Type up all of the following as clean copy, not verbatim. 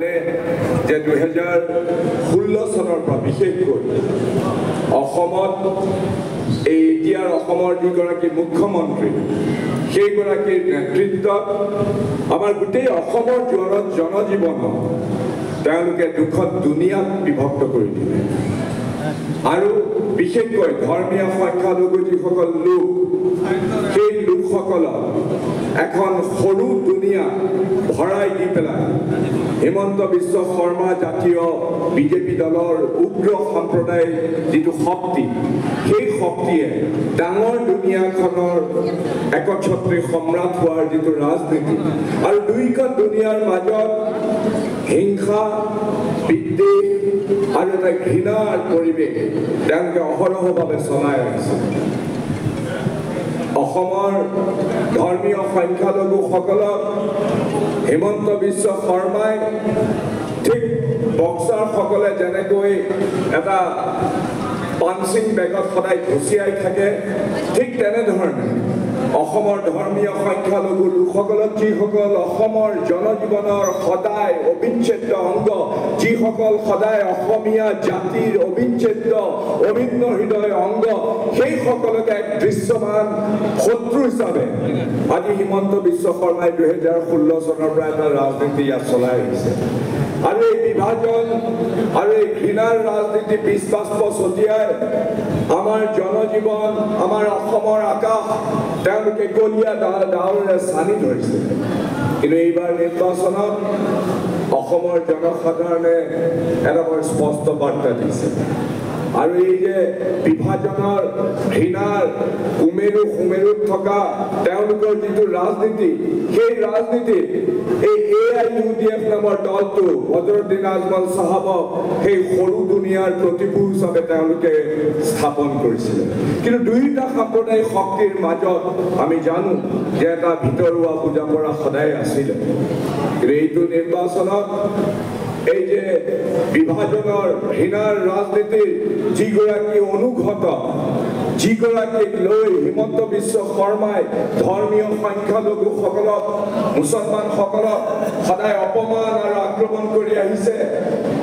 জানে যে 2016 চনৰ পৰা বিশেষকৈ অসমত এই এতিয়াৰ অসমৰ যিগৰাকী মুখ্যমন্ত্ৰী সেইগৰাকীৰ নেতৃত্বত আমাৰ গোটেই অসমৰ জনজীৱন তেওঁলোকে দুখন দুনিয়াত বিভক্ত কৰি দিলে আৰু বিশেষকৈ ধৰ্মীয় সংখ্যালঘু যিসকল লোক সেই লোকসকলক এখন সৰু দুনিয়া ভৰাই দি পেলাই হিমন্ত বিশ্ব শৰ্মা জাতীয় বিজেপি দলৰ উগ্ৰ সম্প্ৰদায় যিটো শক্তি সেই শক্তিয়ে ডাঙৰ দুনিয়াখনৰ একচ্ছত্ৰী সম্ৰাট হোৱাৰ যিটো ৰাজনীতি আৰু দুইখন দুনিয়াৰ মাজত হিংসা বিদ্বেষ আৰু এটা ঘৃণাৰ পৰিৱেশ তেওঁলোকে অহৰহভাৱে চলাই আহিছে অসমৰ ধৰ্মীয় সংখ্যালঘুসকলক হিমন্ত বিশ্ব শৰ্মাই ঠিক বক্সাৰসকলে যেনেকৈ এটা পাঞ্চিং বেগত সদায় ঘুচিয়াই থাকে ঠিক তেনেধৰণে অসমৰ ধৰ্মীয় সংখ্যালঘু লোকসকলক যিসকল অসমৰ জনজীৱনৰ সদায় অবিচ্ছেদ্য অংগ যিসকল সদায় অসমীয়া জাতিৰ অবিচ্ছেদ্য অভিন্ন হৃদয় অংগ সেইসকলক এক দৃশ্যমান শত্ৰু হিচাপে আজি হিমন্ত বিশ্ব শৰ্মাই 2016 চনৰ পৰা এটা ৰাজনীতি ইয়াত চলাই আহিছে আৰু এই বিভাজন আৰু এই ঘৃণাৰ ৰাজনীতি বিশ্বাস্প ছটিয়াই আমাৰ জনজীৱন আমাৰ অসমৰ আকাশ তেওঁলোকে কলীয়া ডাৱৰেৰে ছানি ধৰিছে কিন্তু এইবাৰ নিৰ্বাচনত অসমৰ জনসাধাৰণে এটা বৰ স্পষ্ট বাৰ্তা দিছে আৰু এই যে বিভাজনৰ ঘৃণাৰ কুমেৰুত থকা তেওঁলোকৰ যিটো ৰাজনীতি সেই ৰাজনীতি এই AIUDF নামৰ দলটো বদৰুদ্দিন আজমল চাহাবক সেই সৰু দুনিয়াৰ প্ৰতিভূ হিচাপে তেওঁলোকে স্থাপন কৰিছিল কিন্তু দুয়োটা সাম্প্ৰদায়িক শক্তিৰ মাজত আমি জানো যে এটা ভিতৰুৱা বুজাপৰা সদায় আছিল কিন্তু এইটো নিৰ্বাচনত এই যে বিভাজনৰ ঘৃণাৰ ৰাজনীতিৰ যিগৰাকী অনুঘট যিগৰাকীক লৈ হিমন্ত বিশ্ব শৰ্মাই ধৰ্মীয় সংখ্যালঘুসকলক মুছলমানসকলক সদায় অপমান আৰু আক্ৰমণ কৰি আহিছে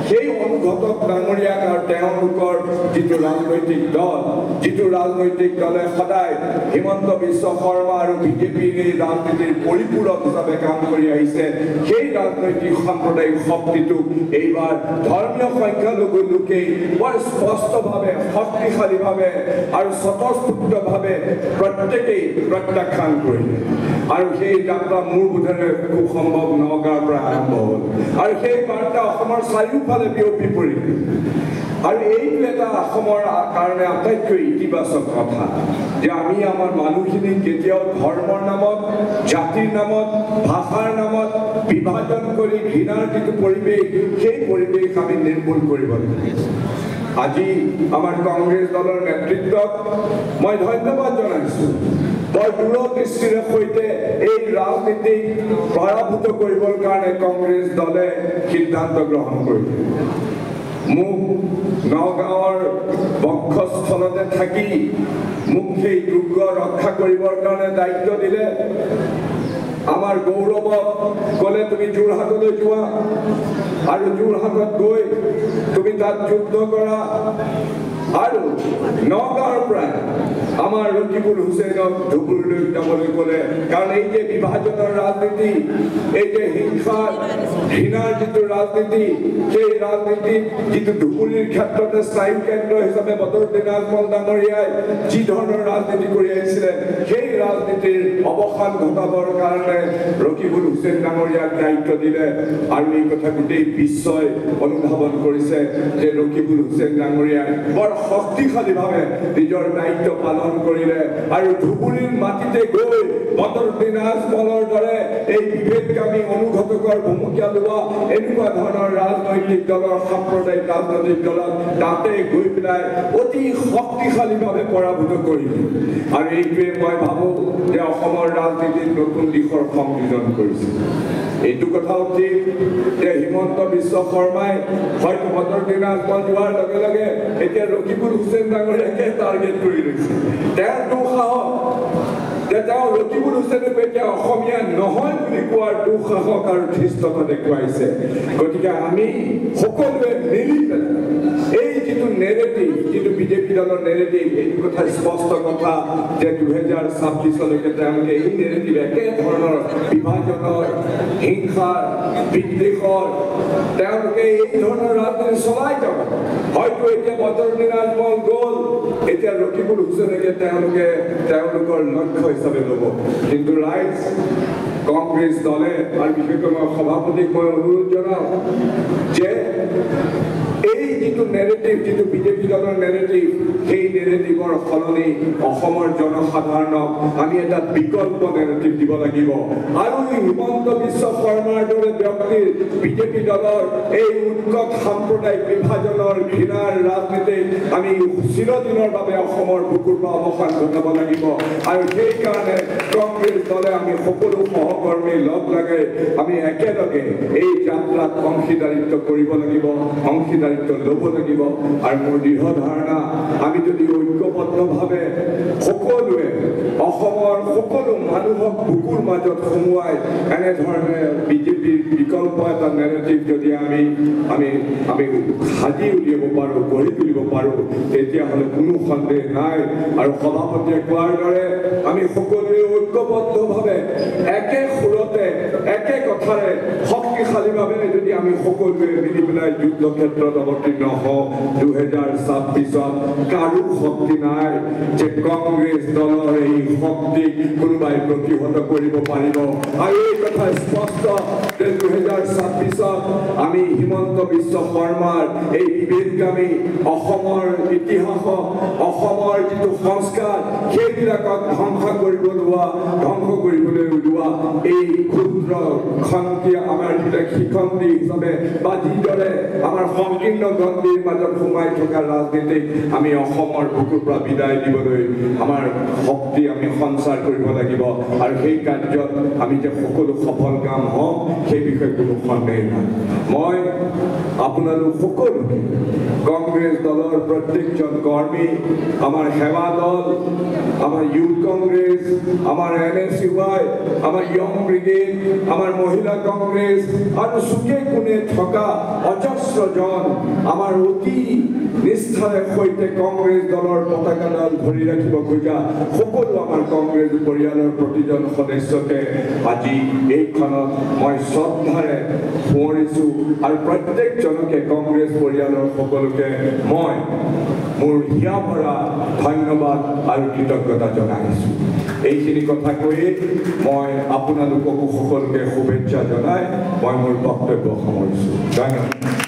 সেই অনুঘটক ডাঙৰীয়াক আৰু তেওঁলোকৰ যিটো ৰাজনৈতিক দলে সদায় হিমন্ত বিশ্ব শৰ্মা আৰু বিজেপিৰ এই ৰাজনীতিৰ পৰিপূৰক হিচাপে কাম কৰি আহিছে সেই ৰাজনৈতিক সাম্প্ৰদায়িক শক্তিটোক এইবাৰ ধৰ্মীয় সংখ্যালঘু লোকেই বৰ স্পষ্টভাৱে শক্তিশালীভাৱে আৰু স্বতঃস্ফূৰ্তভাৱে প্ৰত্যেকেই প্ৰত্যাখ্যান কৰিলে আৰু সেই যাত্ৰা মোৰ বোধেৰে খুব সম্ভৱ নগাঁৱৰ পৰা আৰম্ভ হ'ল আৰু সেই বাৰ্তা অসমৰ চাৰিওফালে বিয়পি পৰিল আৰু এইটো এটা অসমৰ কাৰণে আটাইতকৈ ইতিবাচক কথা যে আমি আমাৰ মানুহখিনিক কেতিয়াও ধৰ্মৰ নামত জাতিৰ নামত ভাষাৰ নামত বিভাজন কৰি ঘৃণাৰ যিটো পৰিৱেশ সেই পৰিৱেশ আমি নিৰ্মূল কৰিব লাগিব আজি আমাৰ কংগ্ৰেছ দলৰ নেতৃত্বক মই ধন্যবাদ জনাইছো বৰ দূৰদৃষ্টিৰে সৈতে এই ৰাজনীতিক পৰাভূত কৰিবৰ কাৰণে কংগ্ৰেছ দলে সিদ্ধান্ত গ্ৰহণ কৰিলে মোক নগাঁৱৰ বক্ষস্থলতে থাকি মোক সেই দুৰ্গ ৰক্ষা কৰিবৰ কাৰণে দায়িত্ব দিলে আমাৰ গৌৰৱক ক'লে তুমি যোৰহাটলৈ যোৱা আৰু যোৰহাটত গৈ তুমি তাত যুদ্ধ কৰা আৰু নগাঁৱৰ পৰা আমাৰ ৰকিবুল হুছেইনক ধুবুৰীলৈ যাবলৈ ক'লে কাৰণ এই যে বিভাজনৰ ৰাজনীতি এই যে হিংসাৰ ঘৃণাৰ যিটো ৰাজনীতি সেই ৰাজনীতিত যিটো ধুবুৰীৰ ক্ষেত্ৰতে স্থায়ী কেন্দ্ৰ হিচাপে বদৰুদ্দিন আজমল ডাঙৰীয়াই যি ধৰণৰ ৰাজনীতি কৰি আহিছিলে সেই ৰাজনীতিৰ অৱসান ঘটাবৰ কাৰণে ৰকিবুল হুছেইন ডাঙৰীয়াক দায়িত্ব দিলে আৰু এই কথা গোটেই বিশ্বই অনুধাৱন কৰিছে যে ৰকিবুল হুছেইন ডাঙৰীয়াই বৰ শক্তিশালীভাৱে নিজৰ দায়িত্ব পালন কৰিলে আৰু ধুবুৰীৰ মাটিতে গৈ বদৰুদ্দিন আজমলৰ দৰে এই বিভেদকামী অনুঘটকৰ ভূমিকা লোৱা এনেকুৱা ধৰণৰ ৰাজনৈতিক দলৰ সাম্প্ৰদায়িক ৰাজনৈতিক দলক তাতে গৈ পেলাই অতি শক্তিশালীভাৱে পৰাভূত কৰিলে আৰু এইটোৱে মই ভাবোঁ যে অসমৰ ৰাজনীতিত নতুন দিশৰ সংযোজন কৰিছে এইটো কথাও ঠিক যে হিমন্ত বিশ্ব শৰ্মাই হয়তো বদৰুদ্দিন আজমল যোৱাৰ লগে লগে এতিয়া ৰকিবুল হুছেইন ডাঙৰীয়াকে টাৰ্গেট কৰি লৈছে তেওঁৰ দুঃসাহস যে তেওঁ ৰকিবুল হুছেইনক এতিয়া অসমীয়া নহয় বুলি কোৱাৰ দুঃসাহস আৰু ধৃষ্টতা দেখুৱাইছে গতিকে আমি সকলোৱে মিলি এই যিটো নেৰেটিভ যিটো বিজেপি দলৰ নেৰেটিভ এই কথা স্পষ্ট কথা যে 2026লৈকে তেওঁলোকে এই নেৰেটিভ একে ধৰণৰ বিভাজনৰ হিংসাৰ বিদ্বেষৰ তেওঁলোকে এই ধৰণৰ ৰাজনীতি চলাই যাব হয়তো এতিয়া বদৰুদ্দিন আজমল গ'ল এতিয়া ৰকিবুল হুছেইনকে তেওঁলোকৰ লক্ষ্য হিচাপে ল'ব কিন্তু ৰাইজ কংগ্ৰেছ দলে আৰু বিশেষকৈ মই সভাপতিক মই অনুৰোধ জনাওঁ যে এই যিটো নেৰেটিভ যিটো বিজেপি দলৰ নেৰেটিভ সেই নেৰেটিভৰ সলনি অসমৰ জনসাধাৰণক আমি এটা বিকল্প নেৰেটিভ দিব লাগিব আৰু হিমন্ত বিশ্ব শৰ্মাৰ দৰে ব্যক্তিৰ বিজেপি দলৰ এই উৎকট সাম্প্ৰদায়িক বিভাজনৰ ঘৃণাৰ ৰাজনীতিক আমি চিৰদিনৰ বাবে অসমৰ বুকুৰ পৰা অৱসান ঘটাব লাগিব আৰু সেইকাৰণে কংগ্ৰেছ দলে আমি সকলো সহকৰ্মী লগ লগাই আমি একেলগে এই যাত্ৰাত অংশীদাৰিত্ব কৰিব লাগিব অংশীদাৰিত্ব ল'ব লাগিব আৰু মোৰ দৃঢ় ধাৰণা আমি যদি ঐক্যবদ্ধভাৱে সকলোৱে অসমৰ সকলো মানুহক বুকুৰ মাজত সোমোৱাই এনেধৰণে বিজেপিৰ বিকল্প এটা নেৰেটিভ যদি আমি সাজি উলিয়াব পাৰোঁ গঢ়ি তুলিব পাৰোঁ তেতিয়াহ'লে কোনো সন্দেহ নাই আৰু সভাপতিয়ে কোৱাৰ দৰে আমি সকলোৱে ঐক্যবদ্ধভাৱে একে সুৰতে একে কথাৰে শক্তিশালীভাৱে যদি আমি সকলোৱে মিলি পেলাই যুদ্ধক্ষেত্ৰত অৱতীৰ্ণ হওঁ 2026ত কাৰো শক্তি নাই যে কংগ্ৰেছ দলৰ এই শক্তিক কোনোবাই প্ৰতিহত কৰিব পাৰিব আৰু এই কথা স্পষ্ট যে 2026ত আমি হিমন্ত বিশ্ব শৰ্মাৰ এই বিভেদগামী অসমৰ ইতিহাসক অসমৰ যিটো সংস্কাৰ সেইবিলাকক ধ্বংস কৰিবলৈ ওলোৱা এই ক্ষুদ্ৰ খন্তি আমাৰ যিবিলাক শিখণ্ডী হিচাপে বা যিদৰে আমাৰ সংকীৰ্ণ গণ্ডিৰ মাজত সোমাই থকা ৰাজনীতিক আমি অসমৰ বুকুৰ পৰা বিদায় দিবলৈ আমাৰ শক্তি আমি সঞ্চাৰ কৰিব লাগিব আৰু সেই কাৰ্যত আমি যে সকলো সফল কাম হওঁ সেই বিষয়ে কোনো সন্দেহ নাই মই আপোনালোক সকলোকে কংগ্ৰেছ দলৰ প্ৰত্যেকজন কৰ্মী আমাৰ সেৱা দল আমাৰ ইউথ কংগ্ৰেছ আমাৰ NSUI আমাৰ ইয়ং ব্ৰিগেড আমাৰ মহিলা কংগ্ৰেছ আৰু চুকে কোণে থকা অজস্ৰজন আমাৰ অতি নিষ্ঠাৰে সৈতে কংগ্ৰেছ দলৰ পতাকাডাল ধৰি ৰাখিব খোজা সকলো আমাৰ কংগ্ৰেছ পৰিয়ালৰ প্ৰতিজন সদস্যকে আজি এইখনত মই শ্ৰদ্ধাৰে সোঁৱৰিছোঁ আৰু প্ৰত্যেকজনকে কংগ্ৰেছ পৰিয়ালৰ সকলোকে মই মোৰ হিয়া ভৰা ধন্যবাদ আৰু কৃতজ্ঞতা জনাইছোঁ এইখিনি কথা কৈয়ে মই আপোনালোককো সকলোকে শুভেচ্ছা জনাই মই মোৰ বক্তব্য সামৰিছোঁ ধন্যবাদ